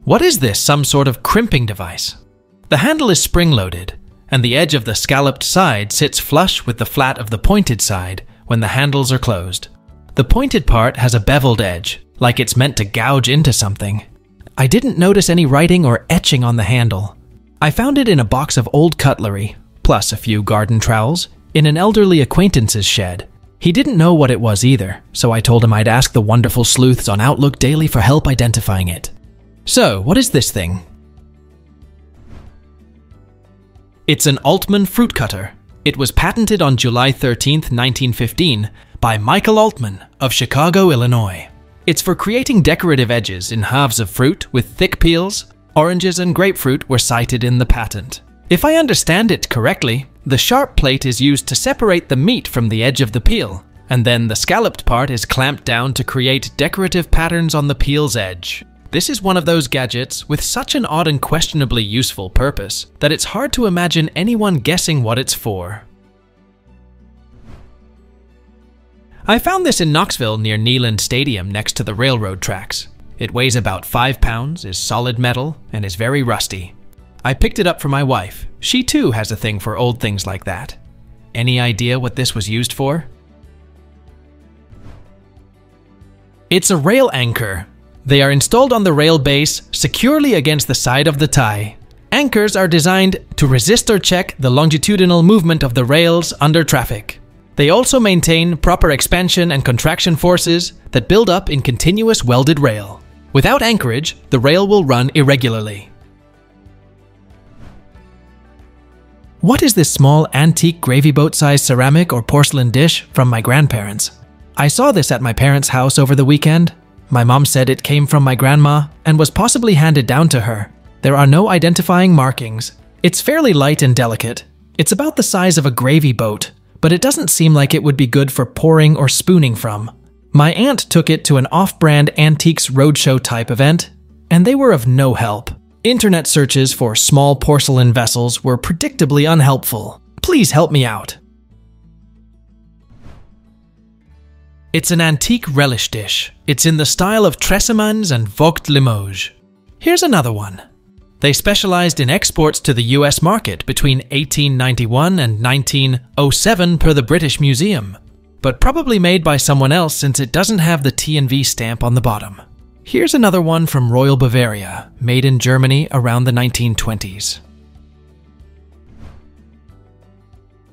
What is this, some sort of crimping device? The handle is spring-loaded, and the edge of the scalloped side sits flush with the flat of the pointed side when the handles are closed. The pointed part has a beveled edge, like it's meant to gouge into something. I didn't notice any writing or etching on the handle. I found it in a box of old cutlery, plus a few garden trowels, in an elderly acquaintance's shed. He didn't know what it was either, so I told him I'd ask the wonderful sleuths on OutlookDaily for help identifying it. So, what is this thing? It's an Altman fruit cutter. It was patented on July 13, 1915 by Michael Altman of Chicago, Illinois. It's for creating decorative edges in halves of fruit with thick peels. Oranges and grapefruit were cited in the patent. If I understand it correctly, the sharp plate is used to separate the meat from the edge of the peel, and then the scalloped part is clamped down to create decorative patterns on the peel's edge. This is one of those gadgets with such an odd and questionably useful purpose that it's hard to imagine anyone guessing what it's for. I found this in Knoxville near Neyland Stadium next to the railroad tracks. It weighs about 5 pounds, is solid metal, and is very rusty. I picked it up for my wife. She too has a thing for old things like that. Any idea what this was used for? It's a rail anchor. They are installed on the rail base securely against the side of the tie. Anchors are designed to resist or check the longitudinal movement of the rails under traffic. They also maintain proper expansion and contraction forces that build up in continuous welded rail. Without anchorage, the rail will run irregularly. What is this small antique gravy boat-sized ceramic or porcelain dish from my grandparents? I saw this at my parents' house over the weekend. My mom said it came from my grandma and was possibly handed down to her. There are no identifying markings. It's fairly light and delicate. It's about the size of a gravy boat, but it doesn't seem like it would be good for pouring or spooning from. My aunt took it to an off-brand antiques roadshow type event, and they were of no help. Internet searches for small porcelain vessels were predictably unhelpful. Please help me out. It's an antique relish dish. It's in the style of Tresemmans and Veuve Limoges. Here's another one. They specialized in exports to the US market between 1891 and 1907 per the British Museum, but probably made by someone else since it doesn't have the T&V stamp on the bottom. Here's another one from Royal Bavaria, made in Germany around the 1920s.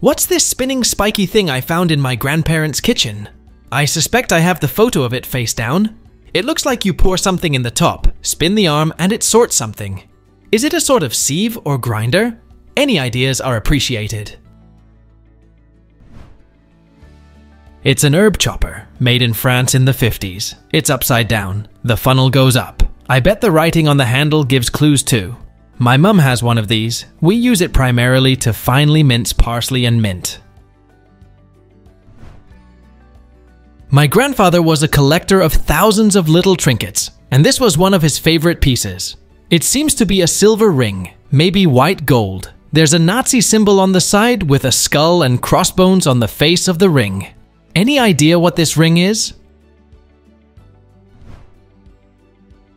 What's this spinning spiky thing I found in my grandparents' kitchen? I suspect I have the photo of it face down. It looks like you pour something in the top, spin the arm, and it sorts something. Is it a sort of sieve or grinder? Any ideas are appreciated. It's an herb chopper, made in France in the 50s. It's upside down. The funnel goes up. I bet the writing on the handle gives clues too. My mum has one of these. We use it primarily to finely mince parsley and mint. My grandfather was a collector of thousands of little trinkets, and this was one of his favorite pieces. It seems to be a silver ring, maybe white gold. There's a Nazi symbol on the side with a skull and crossbones on the face of the ring. Any idea what this ring is?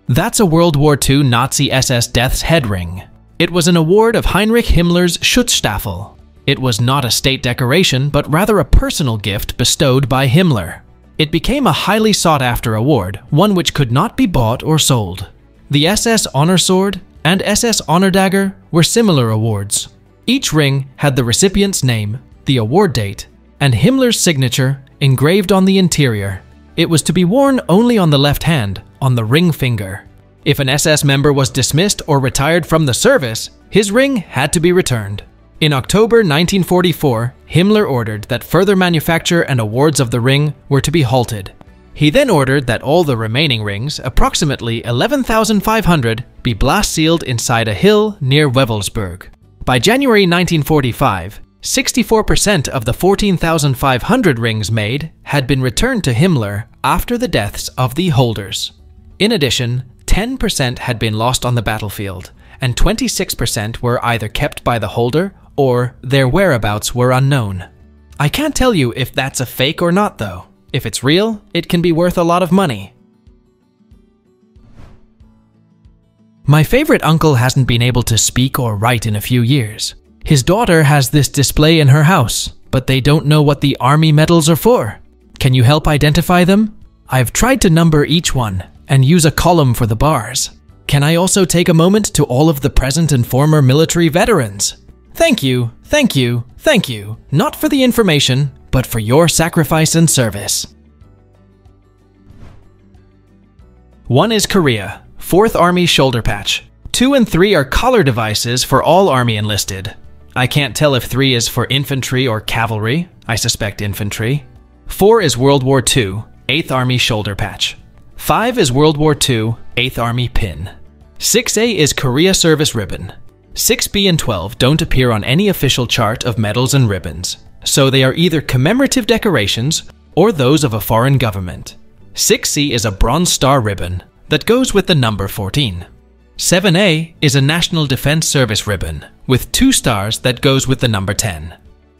That's a World War II Nazi SS Death's Head ring. It was an award of Heinrich Himmler's Schutzstaffel. It was not a state decoration, but rather a personal gift bestowed by Himmler. It became a highly sought-after award, one which could not be bought or sold. The SS Honor Sword and SS Honor Dagger were similar awards. Each ring had the recipient's name, the award date, and Himmler's signature engraved on the interior. It was to be worn only on the left hand, on the ring finger. If an SS member was dismissed or retired from the service, his ring had to be returned. In October 1944, Himmler ordered that further manufacture and awards of the ring were to be halted. He then ordered that all the remaining rings, approximately 11,500, be blast-sealed inside a hill near Wewelsburg. By January 1945, 64% of the 14,500 rings made had been returned to Himmler after the deaths of the holders. In addition, 10% had been lost on the battlefield, and 26% were either kept by the holder or their whereabouts were unknown. I can't tell you if that's a fake or not though. If it's real, it can be worth a lot of money. My favorite uncle hasn't been able to speak or write in a few years. His daughter has this display in her house, but they don't know what the army medals are for. Can you help identify them? I've tried to number each one and use a column for the bars. Can I also take a moment to all of the present and former military veterans? Thank you, thank you, thank you, not for the information, but for your sacrifice and service. 1 is Korea, 4th Army shoulder patch. 2 and 3 are collar devices for all Army enlisted. I can't tell if 3 is for infantry or cavalry. I suspect infantry. 4 is World War II, 8th Army shoulder patch. 5 is World War II, 8th Army pin. 6A is Korea service ribbon. 6B and 12 don't appear on any official chart of medals and ribbons, so they are either commemorative decorations or those of a foreign government. 6C is a Bronze Star ribbon that goes with the number 14. 7A is a National Defense Service ribbon with 2 stars that goes with the number 10.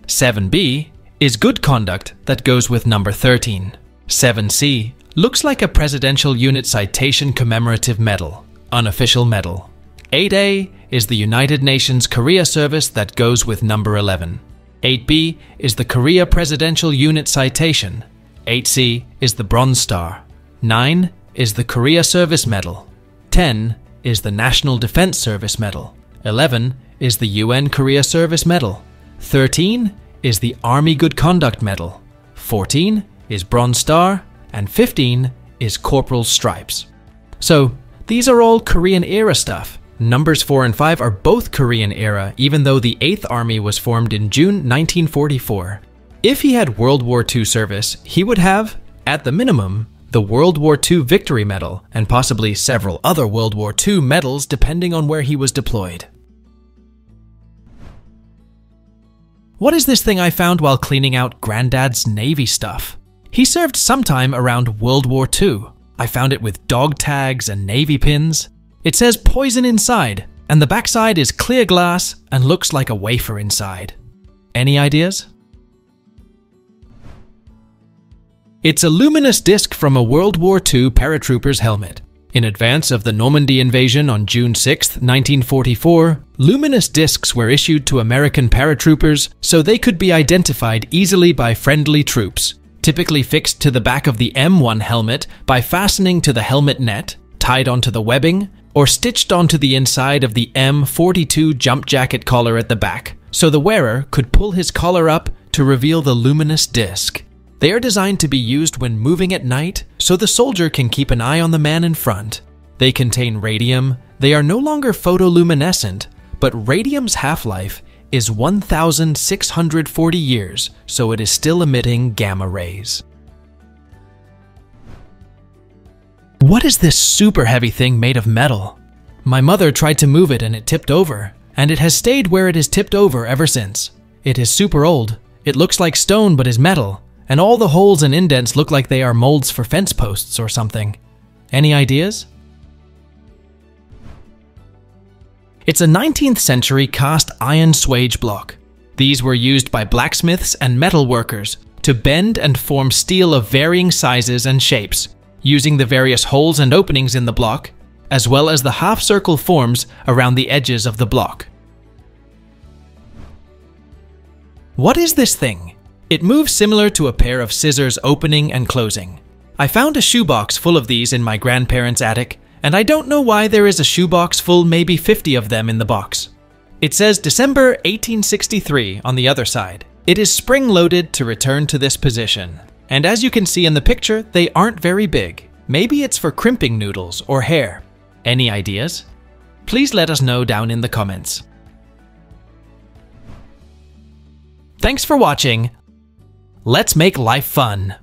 7B is Good Conduct that goes with number 13. 7C looks like a Presidential Unit Citation Commemorative Medal, unofficial medal. 8A is the United Nations Korea Service that goes with number 11. 8B is the Korea Presidential Unit Citation. 8C is the Bronze Star. 9 is the Korea Service Medal. 10 is the National Defense Service Medal. 11 is the UN Korea Service Medal. 13 is the Army Good Conduct Medal. 14 is Bronze Star. And 15 is Corporal's Stripes. So, these are all Korean era stuff. Numbers 4 and 5 are both Korean era, even though the 8th Army was formed in June 1944. If he had World War II service, he would have, at the minimum, the World War II Victory Medal, and possibly several other World War II medals depending on where he was deployed. What is this thing I found while cleaning out Granddad's Navy stuff? He served sometime around World War II. I found it with dog tags and Navy pins. It says poison inside, and the backside is clear glass and looks like a wafer inside. Any ideas? It's a luminous disc from a World War II paratrooper's helmet. In advance of the Normandy invasion on June 6, 1944, luminous discs were issued to American paratroopers so they could be identified easily by friendly troops, typically fixed to the back of the M1 helmet by fastening to the helmet net, tied onto the webbing, or stitched onto the inside of the M42 jump jacket collar at the back, so the wearer could pull his collar up to reveal the luminous disc. They are designed to be used when moving at night, so the soldier can keep an eye on the man in front. They contain radium. They are no longer photoluminescent, but radium's half-life is 1,640 years, so it is still emitting gamma rays. What is this super heavy thing made of metal? My mother tried to move it and it tipped over, and it has stayed where it is tipped over ever since. It is super old. It looks like stone but is metal, and all the holes and indents look like they are molds for fence posts or something. Any ideas? It's a 19th century cast iron swage block. These were used by blacksmiths and metal workers to bend and form steel of varying sizes and shapes, using the various holes and openings in the block, as well as the half-circle forms around the edges of the block. What is this thing? It moves similar to a pair of scissors opening and closing. I found a shoebox full of these in my grandparents' attic, and I don't know why there is a shoebox full, maybe 50 of them in the box. It says December 1863 on the other side. It is spring-loaded to return to this position. And as you can see in the picture, they aren't very big. Maybe it's for crimping noodles or hair. Any ideas? Please let us know down in the comments. Thanks for watching. Let's make life fun.